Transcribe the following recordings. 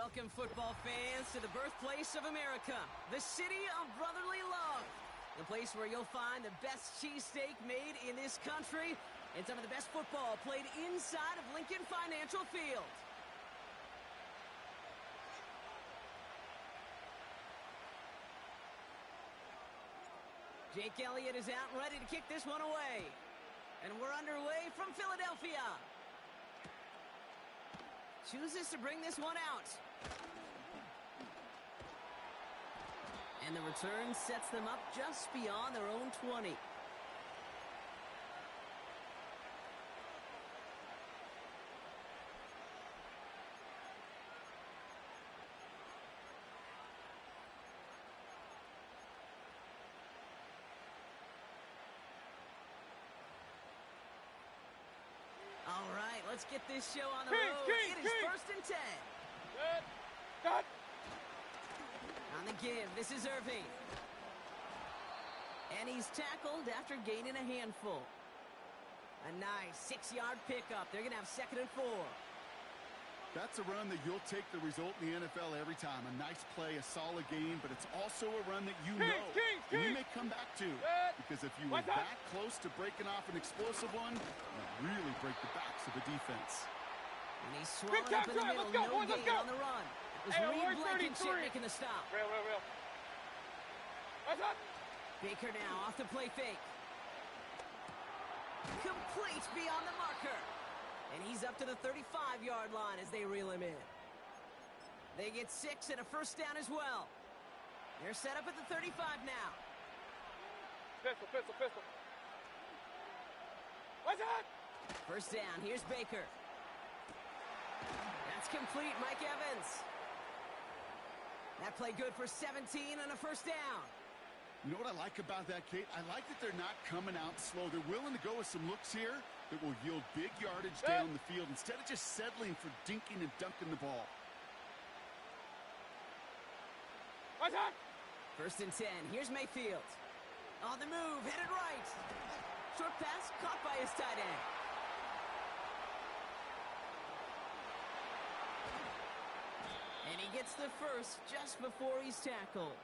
Welcome, football fans, to the birthplace of America, the city of brotherly love. The place where you'll find the best cheesesteak made in this country and some of the best football played inside of Lincoln Financial Field. Jake Elliott is out and ready to kick this one away. And we're underway from Philadelphia. Chooses to bring this one out. And the return sets them up just beyond their own 20. All right, let's get this show on the road. It is 1st and 10. Cut. On the give, this is Irving. And he's tackled after gaining a handful. A nice 6-yard pickup. They're going to have 2nd and 4. That's a run that you'll take the result in the NFL every time. A nice play, a solid game, but it's also a run that you know and you may come back to. Because if you were that close to breaking off an explosive one, you really break the backs of the defense. And he's swallowed up in the middle. No gain on the run. It was Reed Blankenship making the stop. Real. What's up? Baker now off the play fake. Complete beyond the marker. And he's up to the 35-yard line as they reel him in. They get 6 and a 1st down as well. They're set up at the 35 now. Pistol. What's up? 1st down. Here's Baker. That's complete, Mike Evans. That play good for 17 and a 1st down. You know what I like about that, Kate? I like that they're not coming out slow. They're willing to go with some looks here that will yield big yardage down the field instead of just settling for dinking and dunking the ball. What's up? 1st and 10. Here's Mayfield. On the move, headed right. Short pass caught by his tight end. And he gets the 1st just before he's tackled.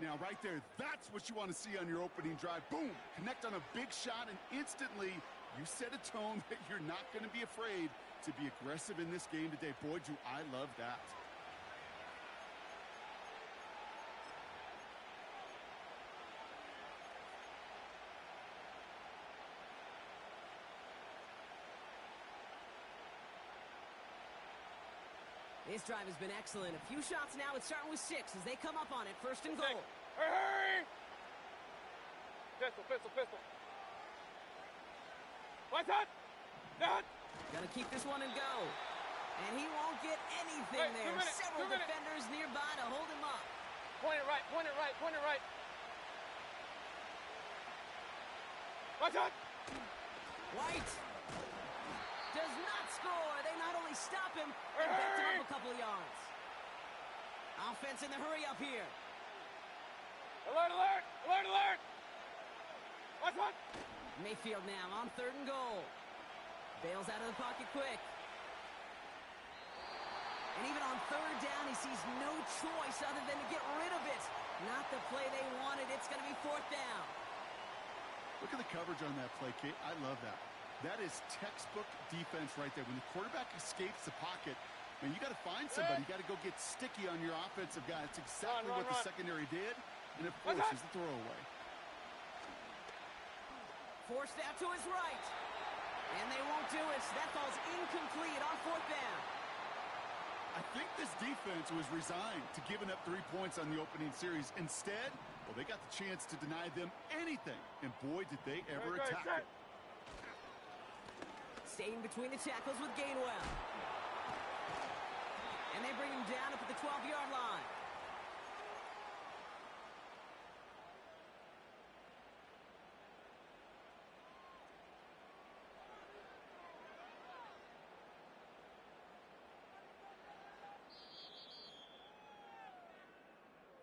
Now, right there, that's what you want to see on your opening drive. Boom! Connect on a big shot, and instantly, you set a tone that you're not going to be afraid to be aggressive in this game today. Boy, do I love that. This drive has been excellent. A few shots now. It's starting with 6 as they come up on it. 1st and goal. Hurry! Pistol. What's up? Gonna keep this one and go. And he won't get anything there. Several defenders nearby to hold him up. Point it right. What's up? White does not score. They not only stop him, they backed him up a couple of yards. Offense in the hurry up here. Alert! What's up? Mayfield now on 3rd and goal. Bails out of the pocket quick. And even on 3rd down, he sees no choice other than to get rid of it. Not the play they wanted. It's going to be 4th down. Look at the coverage on that play, Kate. I love that. That is textbook defense right there. When the quarterback escapes the pocket, man, you got to find somebody. You got to go get sticky on your offensive guy. That's exactly what the secondary did, and it forces the throwaway. Forced out to his right. And they won't do it. That falls incomplete on 4th down. I think this defense was resigned to giving up 3 points on the opening series. Instead, well, they got the chance to deny them anything. And boy, did they ever attack it. Staying between the tackles with Gainwell. And they bring him down up at the 12-yard line.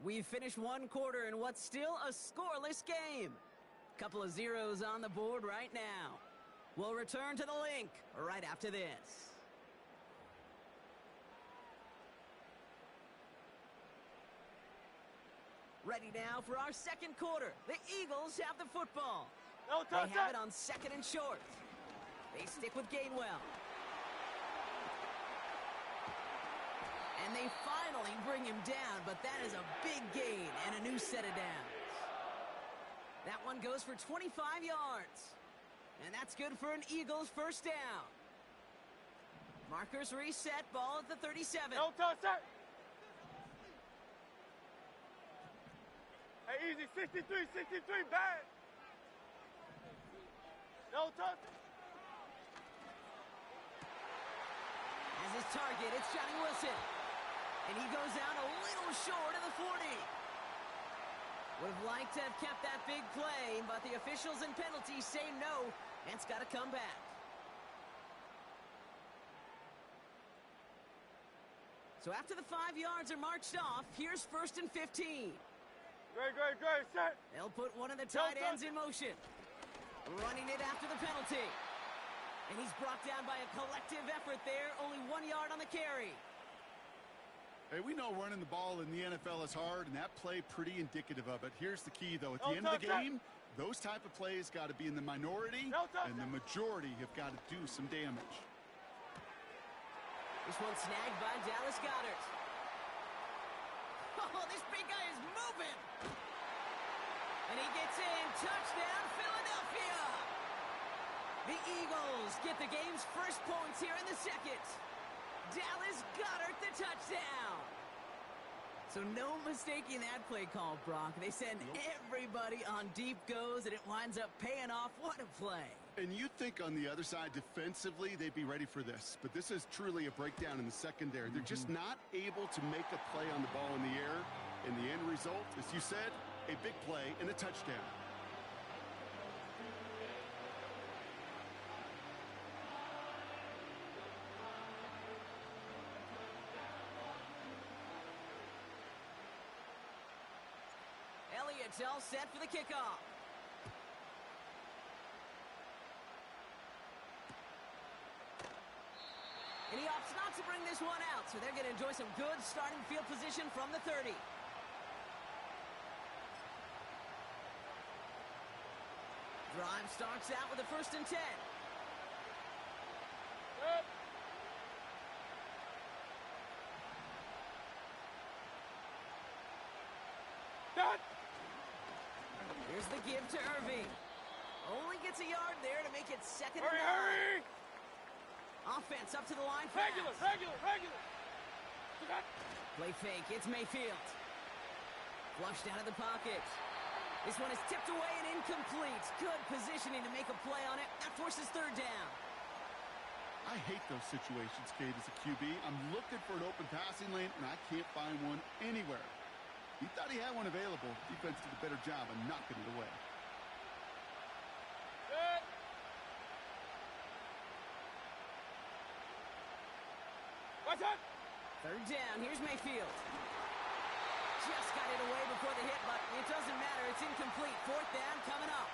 We've finished one quarter in what's still a scoreless game. Couple of zeros on the board right now. We'll return to the link right after this. Ready now for our second quarter. The Eagles have the football. No They touch have that. it on 2nd and short. They stick with Gainwell. And they finally bring him down, but that is a big gain and a new set of downs. That one goes for 25 yards. And that's good for an Eagles first down. Markers reset, ball at the 37. No touch that. Hey, easy. 63, bad. No touch. As his target, it's Johnny Wilson. And he goes out a little short of the 40. Would have liked to have kept that big play, but the officials and penalties say no, and it's got to come back. So after the 5 yards are marched off, here's 1st and 15. Great, set. They'll put one of the tight ends in motion. Running it after the penalty. And he's brought down by a collective effort there, only 1 yard on the carry. Hey, we know running the ball in the NFL is hard, and that play pretty indicative of it. Here's the key, though. At the end of the game, those type of plays got to be in the minority, and the majority have got to do some damage. This one snagged by Dallas Goedert. Oh, this big guy is moving. And he gets in. Touchdown, Philadelphia. The Eagles get the game's first points here in the second. Dallas Goedert the touchdown. So no mistaking that play call, Brock. They send everybody on deep goes, and it winds up paying off. What a play. And you'd think on the other side, defensively, they'd be ready for this. But this is truly a breakdown in the secondary. They're just not able to make a play on the ball in the air. And the end result, as you said, a big play and a touchdown. Elliott's all set for the kickoff. And he opts not to bring this one out, so they're going to enjoy some good starting field position from the 30. Drive starts out with a 1st and 10. Here's the give to Irving. Only gets a yard there to make it 2nd and 9. Hurry! Offense up to the line. Regular. Play fake. It's Mayfield. Flushed out of the pocket. This one is tipped away and incomplete. Good positioning to make a play on it. That forces 3rd down. I hate those situations, Kate, as a QB. I'm looking for an open passing lane, and I can't find one anywhere. He thought he had one available. Defense did a better job of knocking it away. What's that? 3rd down. Here's Mayfield. Just got it away before the hit, but it doesn't matter. It's incomplete. 4th down coming up.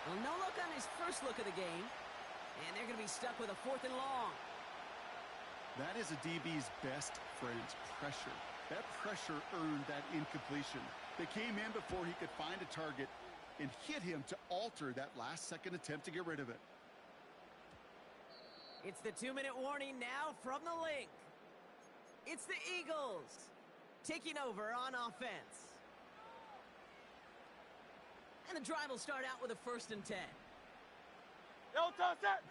Well, no look on his first look of the game. And they're going to be stuck with a 4th and long. That is a DB's best friend, pressure. That pressure earned that incompletion. They came in before he could find a target and hit him to alter that last-second attempt to get rid of it. It's the 2-minute warning now from the link. It's the Eagles taking over on offense. And the drive will start out with a 1st and 10. No touch that.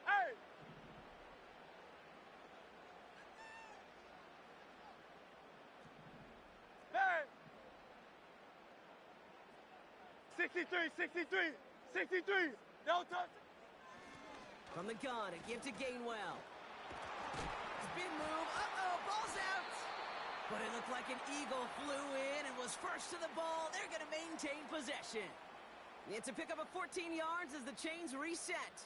Hey! Hey! 63. No touch. From the gun, a give to Gainwell. Spin move. Ball's out. But it looked like an Eagle flew in and was first to the ball. They're going to maintain possession. It's a pickup of 14 yards as the chains reset.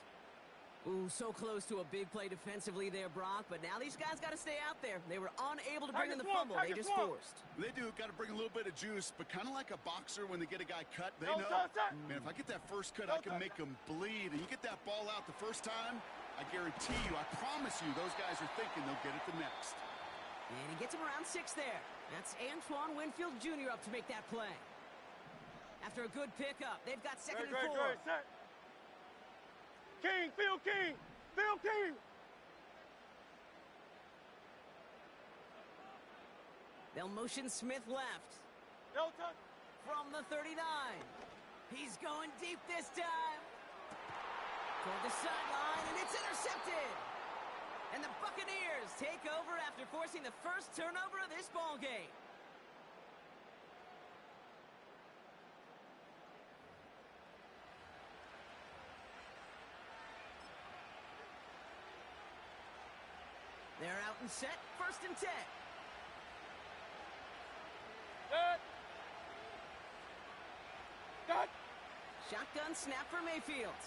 Ooh, so close to a big play defensively there, Brock. But now these guys got to stay out there. They were unable to bring in the fumble. They just forced. They do. Got to bring a little bit of juice, but kind of like a boxer when they get a guy cut, they know, man, if I get that first cut, I can make him bleed. And you get that ball out the first time, I guarantee you, I promise you, those guys are thinking they'll get it the next. And he gets him around 6 there. That's Antoine Winfield Jr. up to make that play. After a good pickup, they've got second and 4. Great, set. King, Phil King, Phil King. They'll motion Smith left. No touch. From the 39. He's going deep this time. Toward the sideline, and it's intercepted. And the Buccaneers take over after forcing the first turnover of this ball game. They're out and set, 1st and 10. Set. Cut. Shotgun snap for Mayfield.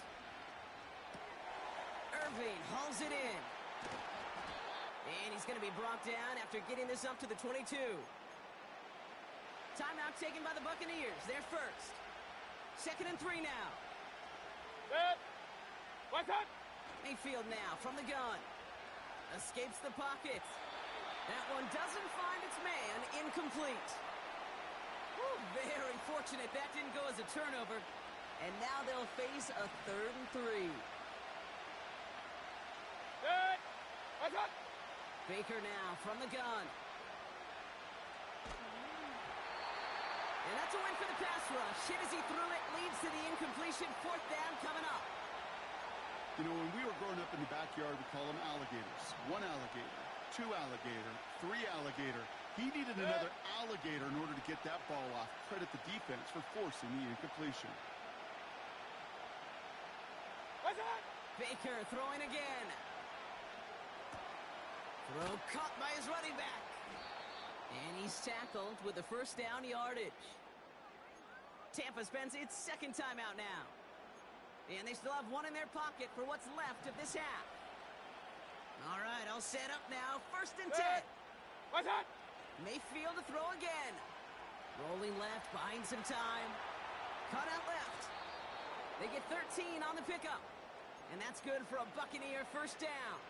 Irving hauls it in. And he's going to be brought down after getting this up to the 22. Timeout taken by the Buccaneers. They're first. 2nd and 3 now. Set. What's up? Mayfield now from the gun. Escapes the pocket. That one doesn't find its man. Incomplete. Whew, very fortunate that didn't go as a turnover. And now they'll face a 3rd and 3. Set. What's up? Baker now from the gun. And that's a win for the pass rush. Hit as he threw it, leads to the incompletion. 4th down coming up. You know, when we were growing up in the backyard, we call them alligators. 1 alligator, 2 alligator, 3 alligator. He needed another alligator in order to get that ball off. Credit the defense for forcing the incompletion. What's up? Baker throwing again. Throw caught by his running back. And he's tackled with the 1st down yardage. Tampa spends its 2nd timeout now. And they still have 1 in their pocket for what's left of this half. All right, all set up now. 1st and 10. What's up? Mayfield to throw again. Rolling left, buying some time. Cut out left. They get 13 on the pickup. And that's good for a Buccaneer 1st down.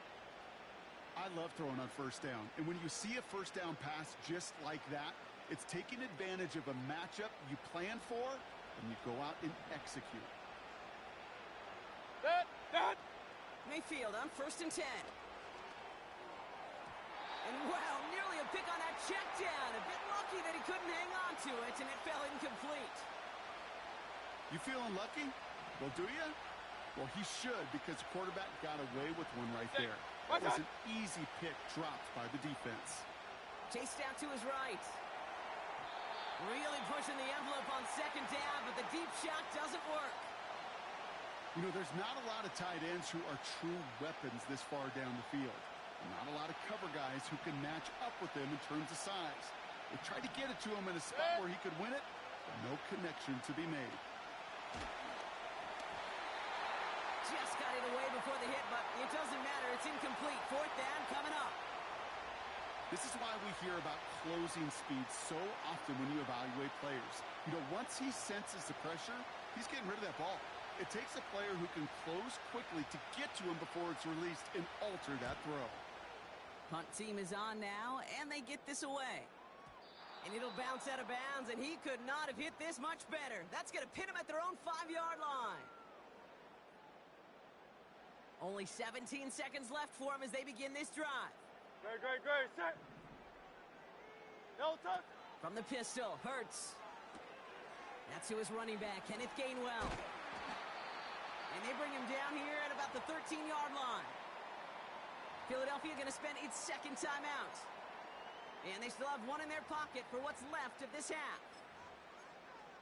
I love throwing on 1st down. And when you see a 1st down pass just like that, it's taking advantage of a matchup you plan for, and you go out and execute. Set. Mayfield on 1st and 10. And wow, nearly a pick on that check down. A bit lucky that he couldn't hang on to it, and it fell incomplete. You feeling lucky? Well, do you? Well, he should, because the quarterback got away with one right there. That was an easy pick dropped by the defense. Chased out to his right. Really pushing the envelope on 2nd down, but the deep shot doesn't work. You know, there's not a lot of tight ends who are true weapons this far down the field. Not a lot of cover guys who can match up with them in terms of size. They tried to get it to him in a spot where he could win it, but no connection to be made. Just got it away before the hit, but it doesn't matter. It's incomplete. 4th down coming up. This is why we hear about closing speed so often when you evaluate players. You know, once he senses the pressure, he's getting rid of that ball. It takes a player who can close quickly to get to him before it's released and alter that throw. Punt team is on now, and they get this away. And it'll bounce out of bounds, and he could not have hit this much better. That's going to pin him at their own 5-yard line. Only 17 seconds left for him as they begin this drive. Great. Set. No touch. From the pistol, Hurts. That's to his running back, Kenneth Gainwell. And they bring him down here at about the 13-yard line. Philadelphia going to spend its 2nd timeout. And they still have 1 in their pocket for what's left of this half.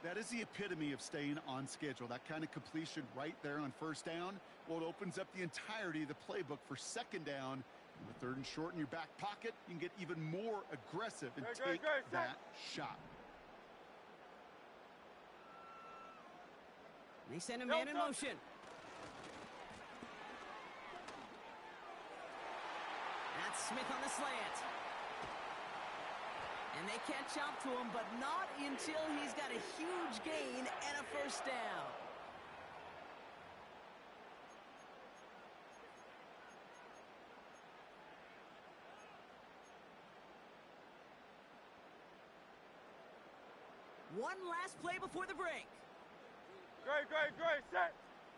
That is the epitome of staying on schedule. That kind of completion right there on 1st down. Well, it opens up the entirety of the playbook for 2nd down. And with 3rd and short in your back pocket, you can get even more aggressive and take that shot. They send a man in motion. That's Smith on the slant. And they catch up to him, but not until he's got a huge gain and a 1st down. One last play before the break. Great. Set.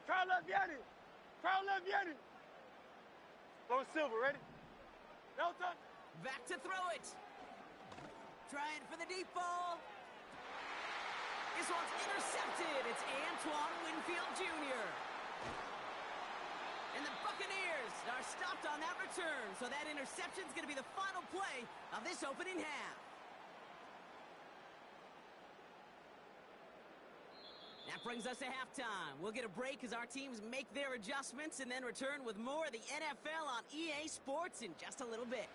Crowd left Yanni. Low Silver, ready? No touch. Back to throw it. Trying for the deep ball. This one's intercepted. It's Antoine Winfield Jr. And the Buccaneers are stopped on that return, so that interception's going to be the final play of this opening half. That brings us to halftime. We'll get a break as our teams make their adjustments and then return with more of the NFL on EA Sports in just a little bit.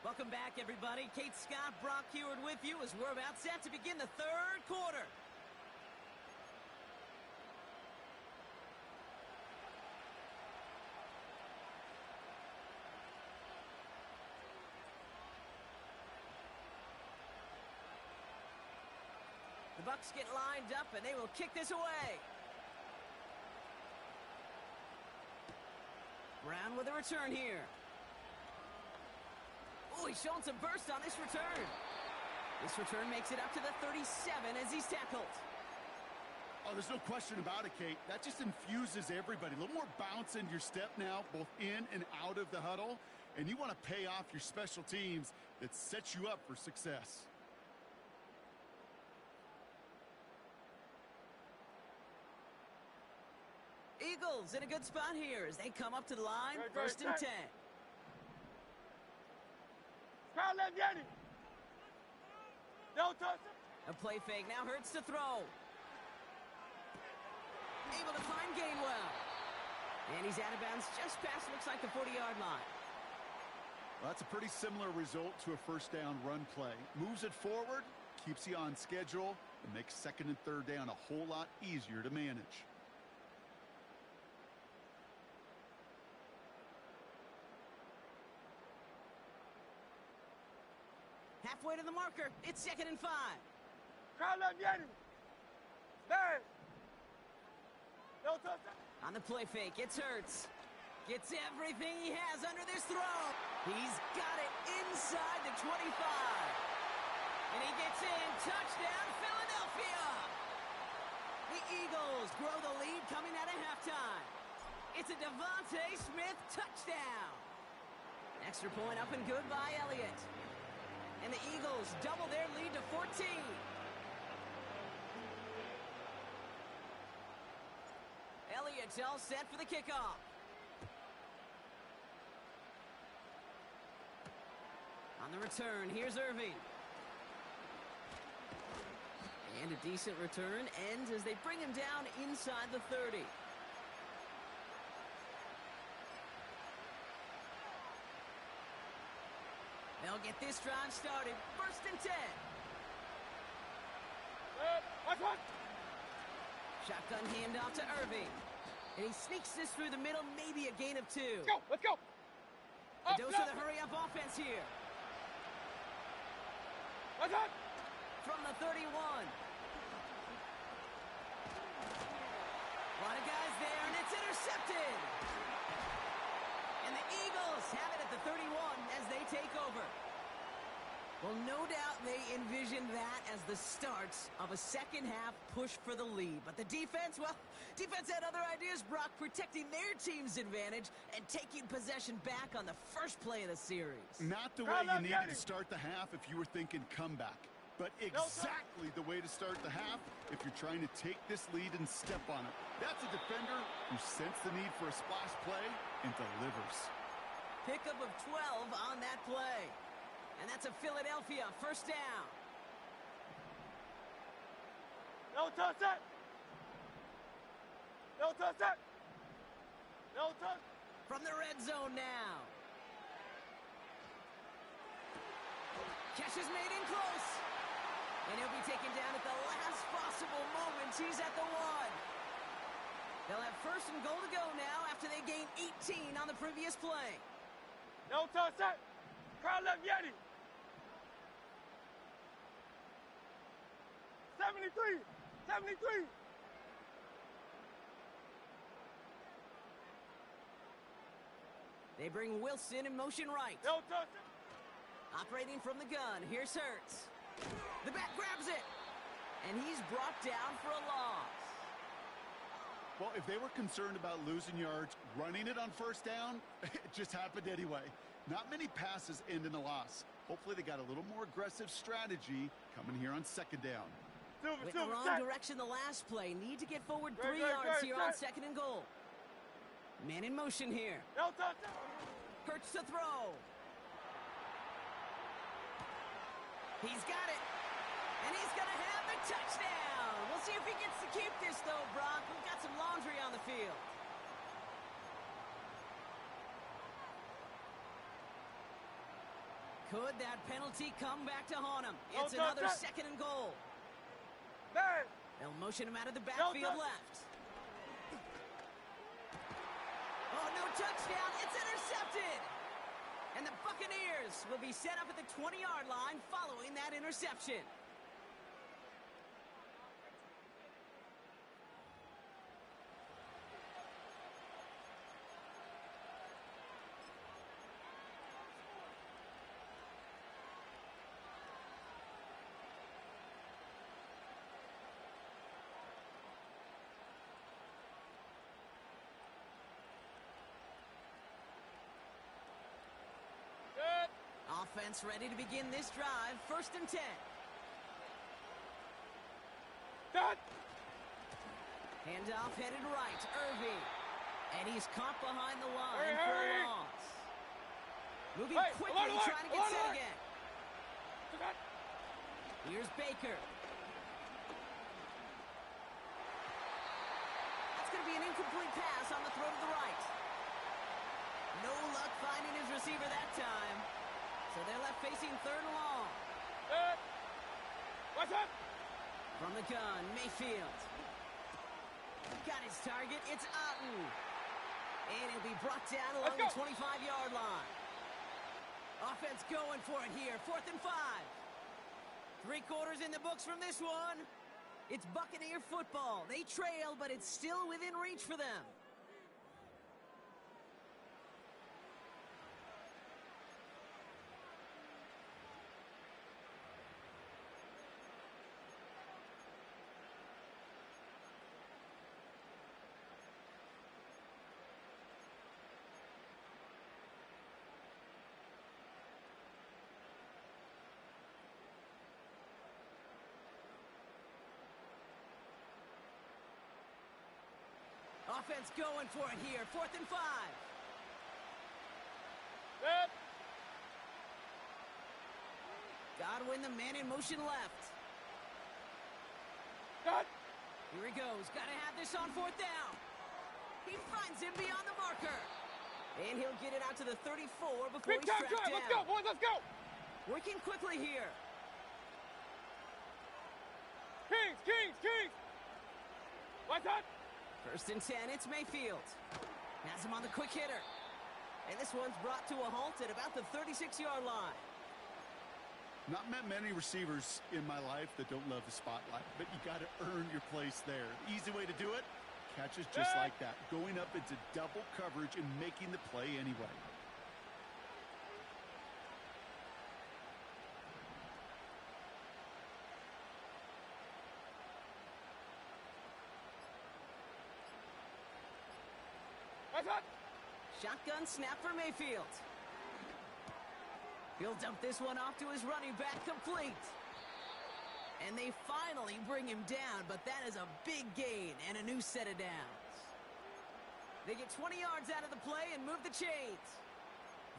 Welcome back, everybody. Kate Scott, Brock Heward with you as we're about set to begin the third quarter. The Bucs get lined up, and they will kick this away. Brown with a return here. Oh, he's showing some burst on this return. This return makes it up to the 37 as he's tackled. Oh, there's no question about it, Kate. That just infuses everybody. A little more bounce in your step now, both in and out of the huddle. And you want to pay off your special teams that sets you up for success. Eagles in a good spot here as they come up to the line. First and 10. Crowd left Yanni. No touch. A play fake now hurts to throw. Able to find Gainwell. And he's out of bounds just past, looks like, the 40-yard line. Well, that's a pretty similar result to a first down run play. Moves it forward, keeps you on schedule, and makes second and third down a whole lot easier to manage. Halfway to the marker. It's 2nd and 5. Crowd left Yanni. There. No touch. On the play fake, it's Hurts. Gets everything he has under this throw. He's got it inside the 25. And he gets in. Touchdown, Philadelphia. The Eagles grow the lead coming out of halftime. It's a Devontae Smith touchdown. Extra point up and good by Elliott. And the Eagles double their lead to 14. Elliott's all set for the kickoff. On the return, here's Irving. And a decent return ends as they bring him down inside the 30. They'll get this drive started. First and 10. Shotgun handoff to Irving. And he sneaks this through the middle, maybe a gain of 2. Let's go. A dose of the hurry-up offense here. From the 31. A lot of guys there, and it's intercepted. And the Eagles have it at the 31 as they take over. Well, no doubt they envisioned that as the start of a second-half push for the lead. But the defense, well, defense had other ideas, Brock, protecting their team's advantage and taking possession back on the first play of the series. Not the way you needed to start the half if you were thinking comeback. But exactly the way to start the half if you're trying to take this lead and step on it. That's a defender who sensed the need for a splash play and delivers. Pickup of 12 on that play. And that's a Philadelphia first down. No touch that. No touch that. No touch. From the red zone now. Catch is made in close. And he'll be taken down at the last possible moment. He's at the 1. They'll have first and goal to go now after they gain 18 on the previous play. No touch that. Crowd left Yeti. 73. They bring Wilson in motion right. No touch. Operating from the gun, here's Hurts. The back grabs it. And he's brought down for a loss. Well, if they were concerned about losing yards, running it on first down, it just happened anyway. Not many passes end in a loss. Hopefully they got a little more aggressive strategy coming here on second down. With the wrong direction the last play. Need to get forward 3 yards here on second and goal. Man in motion here. Hurts to throw. He's got it. And he's going to have the touchdown. We'll see if he gets to keep this, though, Brock. We've got some laundry on the field. Could that penalty come back to haunt him? It's another second and goal. They'll motion him out of the backfield left. Oh, no touchdown. It's intercepted. And the Buccaneers will be set up at the 20-yard line following that interception. Offense ready to begin this drive. 1st and 10. Handoff headed right. Irving. And he's caught behind the line for a loss. Moving quickly, trying to get set again. Here's Baker. That's going to be an incomplete pass on the throw to the right. No luck finding his receiver that time. So they're left facing 3rd and long. What's up? From the gun, Mayfield. Got his target. It's Otten. And he'll be brought down along the 25-yard line. Offense going for it here. 4th and 5. 3 quarters in the books from this one. It's Buccaneer football. They trail, but it's still within reach for them. Offense going for it here. 4th and 5. Godwin, the man in motion left. Here he goes. Got to have this on 4th down. He finds him beyond the marker. And he'll get it out to the 34 before he's tracked down. Let's go, boys. Let's go. Working quickly here. Kings. What's up? 1st and 10, it's Mayfield. Has him on the quick hitter. And this one's brought to a halt at about the 36-yard line. Not met many receivers in my life that don't love the spotlight, but you got to earn your place there. The easy way to do it, catches just like that, going up into double coverage and making the play anyway. Shotgun snap for Mayfield. He'll dump this one off to his running back, complete. And they finally bring him down, but that is a big gain and a new set of downs. They get 20 yards out of the play and move the chains.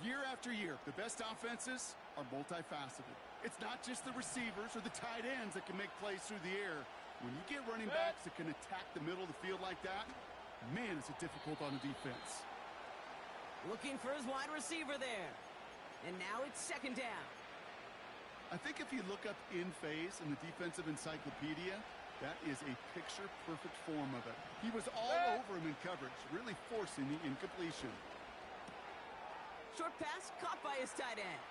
Year after year, the best offenses are multifaceted. It's not just the receivers or the tight ends that can make plays through the air. When you get running backs that can attack the middle of the field like that, man, is it difficult on the defense. Looking for his wide receiver there. And now it's 2nd down. I think if you look up in phase in the defensive encyclopedia, that is a picture-perfect form of it. He was all over him in coverage, really forcing the incompletion. Short pass caught by his tight end.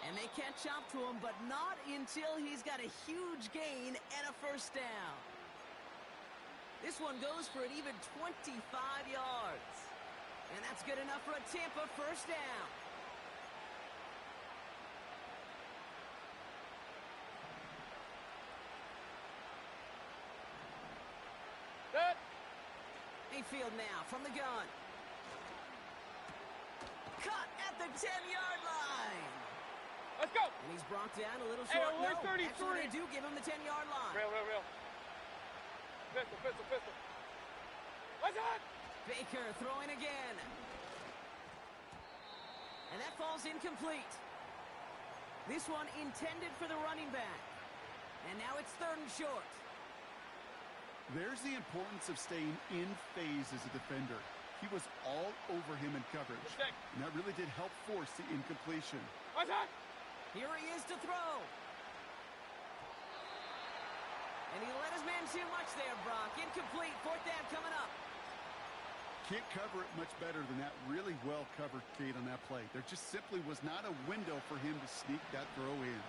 And they can't chop to him, but not until he's got a huge gain and a 1st down. This one goes for an even 25 yards. And that's good enough for a Tampa 1st down. Good. Mayfield now from the gun. Cut at the 10-yard line. Let's go. And he's brought down a little short. Hey, No, 33. actually, they do give him the 10-yard line. Real. Pistol. What's that? Baker throwing again. And that falls incomplete. This one intended for the running back. And now it's 3rd and short. There's the importance of staying in phase as a defender. He was all over him in coverage. Mistake. And that really did help force the incompletion. What's that? Here he is to throw. And he let his man too much there, Brock. Incomplete. 4th down coming up. Can't cover it much better than that. Really well covered, Kate, on that play. There just simply was not a window for him to sneak that throw in.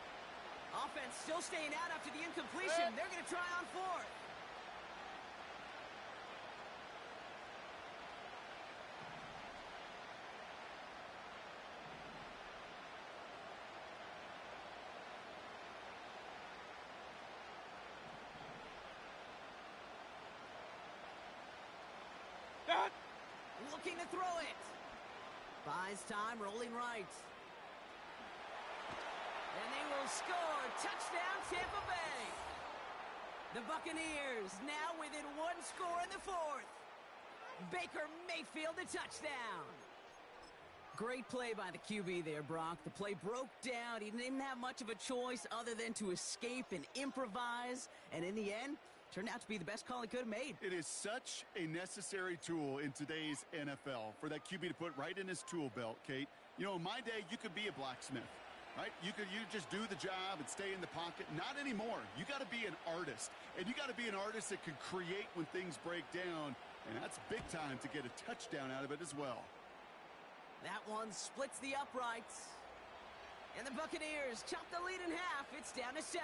Offense still staying out after the incompletion. They're going to try on 4th. That. Looking to throw it. Buys time, rolling right. And they will score. Touchdown, Tampa Bay. The Buccaneers now within 1 score in the 4th. Baker Mayfield, the touchdown. Great play by the QB there, Brock. The play broke down. He didn't have much of a choice other than to escape and improvise. And in the end, turned out to be the best call he could have made. It is such a necessary tool in today's NFL for that QB to put right in his tool belt, Kate. You know, in my day, you could be a blacksmith, right? You just do the job and stay in the pocket. Not anymore. You got to be an artist, and you got to be an artist that can create when things break down, and that's big time to get a touchdown out of it as well. That one splits the uprights. And the Buccaneers chop the lead in half. It's down to 7.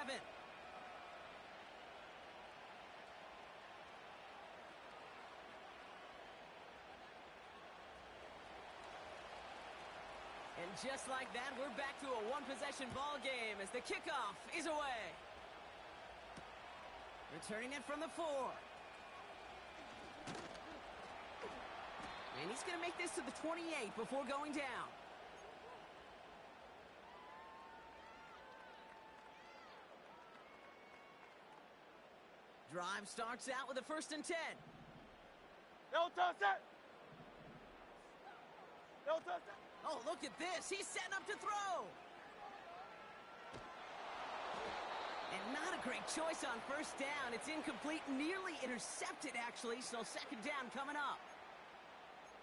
And just like that, we're back to a one-possession ball game as the kickoff is away. Returning it from the 4. And he's going to make this to the 28 before going down. Drive starts out with a 1st and 10. No touch that. No touch that. Oh, look at this. He's setting up to throw. And not a great choice on 1st down. It's incomplete, nearly intercepted, actually, so 2nd down coming up.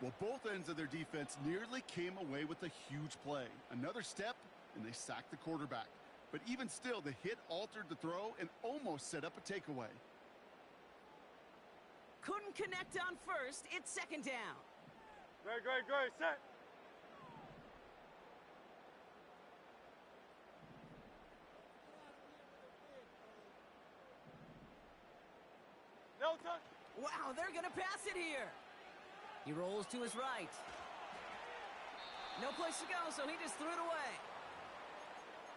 Well, both ends of their defense nearly came away with a huge play. Another step, and they sacked the quarterback. But even still, the hit altered the throw and almost set up a takeaway. Couldn't connect on 1st. It's 2nd down. Great. Set. No touch. Wow, they're going to pass it here. He rolls to his right. No place to go, so he just threw it away.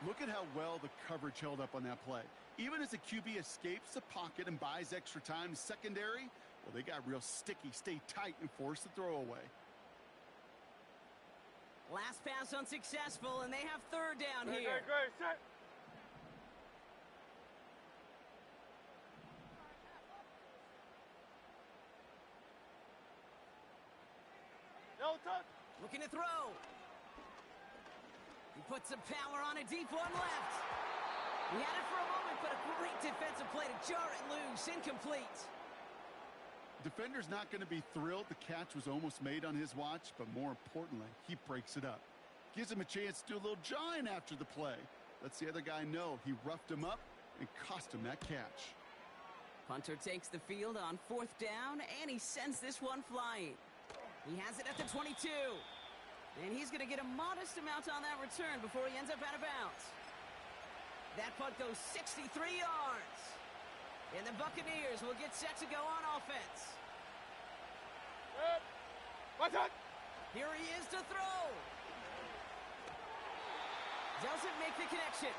Look at how well the coverage held up on that play. Even as the QB escapes the pocket and buys extra time, secondary, well, they got real sticky, stay tight, and force the throw away. Last pass unsuccessful, and they have 3rd down here. Great. Set. No touch. Looking to throw. He puts some power on a deep one left. He had it for a moment, but a great defensive play to jar it loose. Incomplete. Defender's not going to be thrilled the catch was almost made on his watch, but more importantly, he breaks it up. Gives him a chance to do a little jawing after the play. Lets the other guy know he roughed him up and cost him that catch. Punter takes the field on 4th down, and he sends this one flying. He has it at the 22. And he's going to get a modest amount on that return before he ends up out of bounds. That punt goes 63 yards. And the Buccaneers will get set to go on offense. What's that? Here he is to throw. Doesn't make the connection.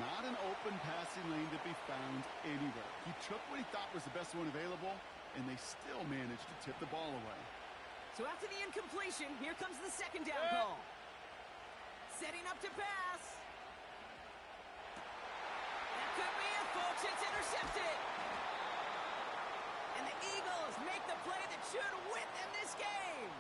Not an open passing lane to be found anywhere. He took what he thought was the best one available, and they still managed to tip the ball away. So after the incompletion, here comes the second down call. Setting up to pass. That could be it, folks. It's intercepted. And the Eagles make the play that should win them this game.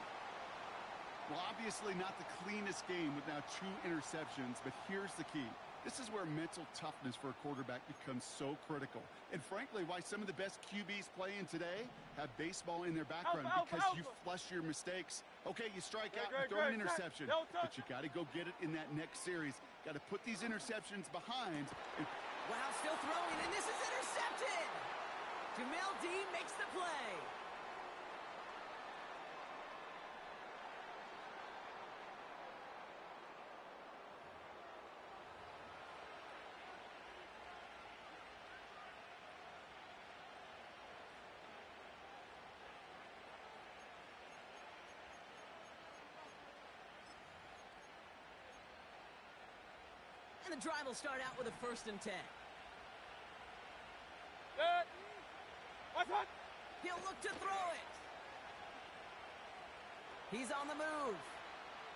Well, obviously not the cleanest game with now 2 interceptions, but here's the key. This is where mental toughness for a quarterback becomes so critical. And frankly, why some of the best QBs playing today have baseball in their background, because you flush your mistakes. Okay, you strike out and throw an interception, but you got to go get it in that next series. Got to put these interceptions behind. Wow, still throwing, and this is intercepted. Jamel Dean makes the play. And the drive will start out with a 1st and 10. He'll look to throw it. He's on the move.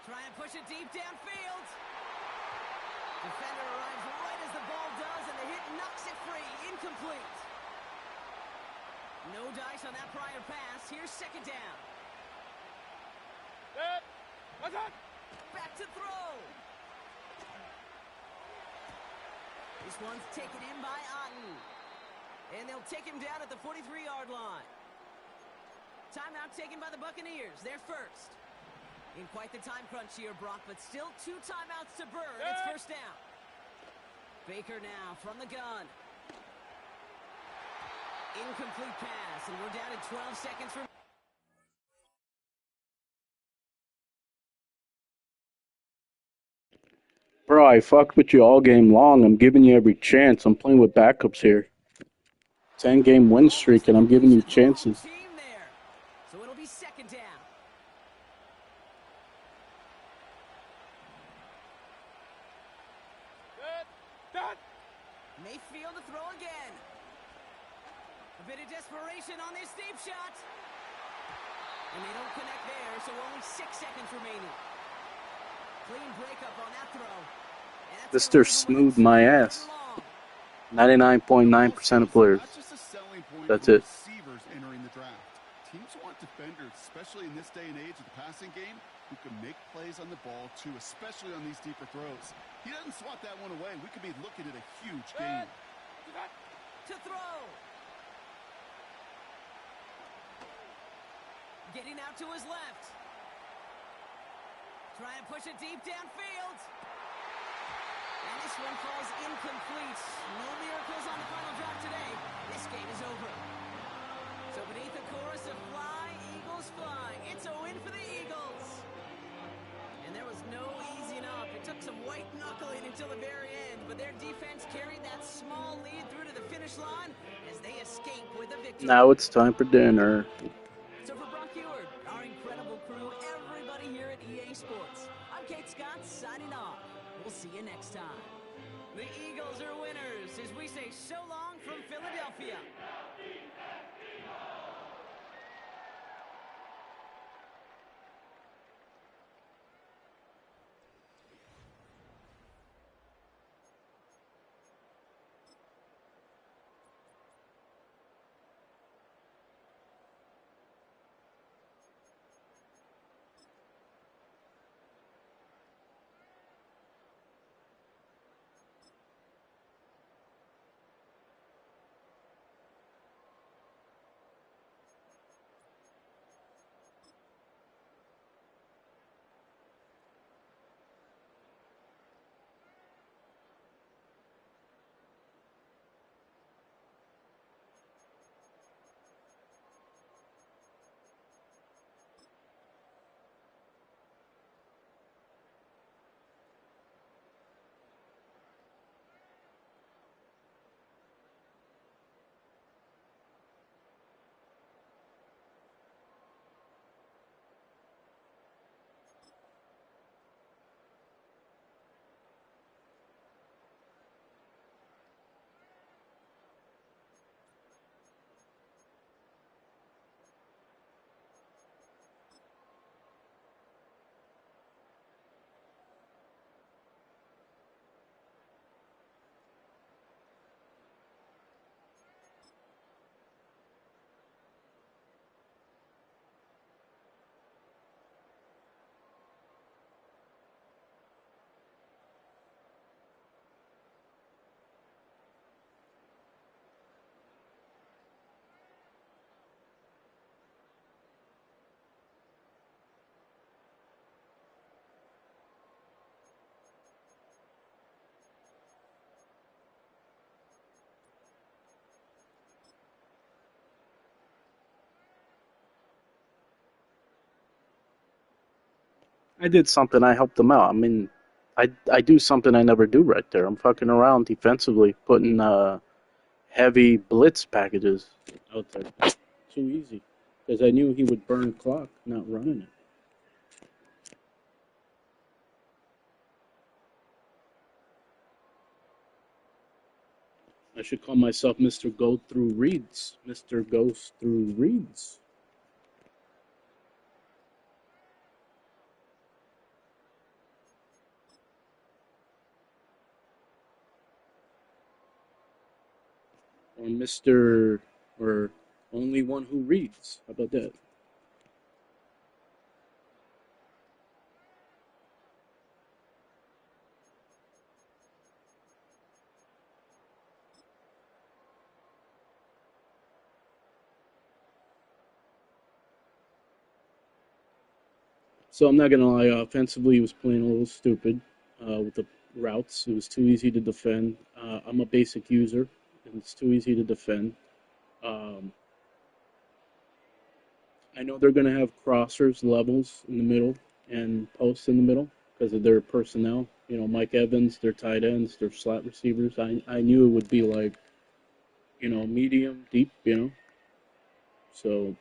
Trying to push it deep downfield. Defender arrives right as the ball does, and the hit knocks it free. Incomplete. No dice on that prior pass. Here's 2nd down. Back to throw. This one's taken in by Otten. And they'll take him down at the 43-yard line. Timeout taken by the Buccaneers. They're first. In quite the time crunch here, Brock, but still 2 timeouts to burn. It's 1st down. Baker now from the gun. Incomplete pass, and we're down to 12 seconds remaining. Bro, I fucked with you all game long. I'm giving you every chance. I'm playing with backups here. 10-game win streak, and I'm giving you chances. So it'll be 2nd down. Mayfield to throw again. A bit of desperation on this deep shot. And they don't connect there, so only 6 seconds remaining. Clean breakup on that throw. Mister Smooth my ass. 99.9% of players. That's it. Receivers entering the draft. Teams want defenders, especially in this day and age of the passing game, who can make plays on the ball too, especially on these deeper throws. He doesn't swat that one away. We could be looking at a huge game. To throw. Getting out to his left. Trying to push it deep downfield. And this one falls incomplete. No miracles on the final drive today. This game is over. So beneath the chorus of Fly, Eagles Fly, it's a win for the Eagles. And there was no easing up. It took some white knuckling until the very end, but their defense carried that small lead through to the finish line as they escape with a victory. Now it's time for dinner. So for Brock Ewart, our incredible crew, everybody here at EA Sports, I'm Kate Scott signing off. We'll see you next time. The Eagles are winners as we say so long from Philadelphia. I did something. I helped them out. I mean, I do something I never do right there. I'm fucking around defensively, putting heavy blitz packages out there. Too easy. Because I knew he would burn clock, not running it. I should call myself Mr. Go Through Reads. Mr. Goes Through Reads. Or Mr. or Only One Who Reads. How about that? So I'm not gonna lie. Offensively, he was playing a little stupid with the routes. It was too easy to defend. I'm a basic user, and it's too easy to defend. Um, I know they're gonna have crossers, levels in the middle, and posts in the middle because of their personnel. You know, Mike Evans, their tight ends, their slot receivers. I knew it would be like, medium, deep. So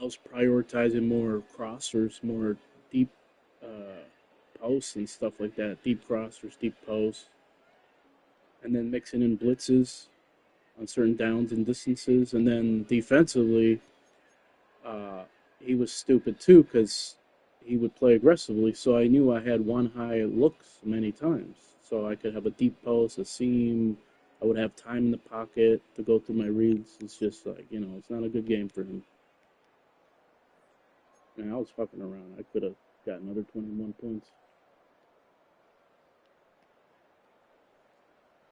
I was prioritizing more crossers, more deep uh, posts and stuff like that. Deep crossers, deep posts, and then mixing in blitzes on certain downs and distances. And then defensively, uh, he was stupid too because he would play aggressively. So I knew I had one high looks many times. So I could have a deep post, a seam. I would have time in the pocket to go through my reads. It's just like, it's not a good game for him. Man, I was fucking around. I could have got another 21 points.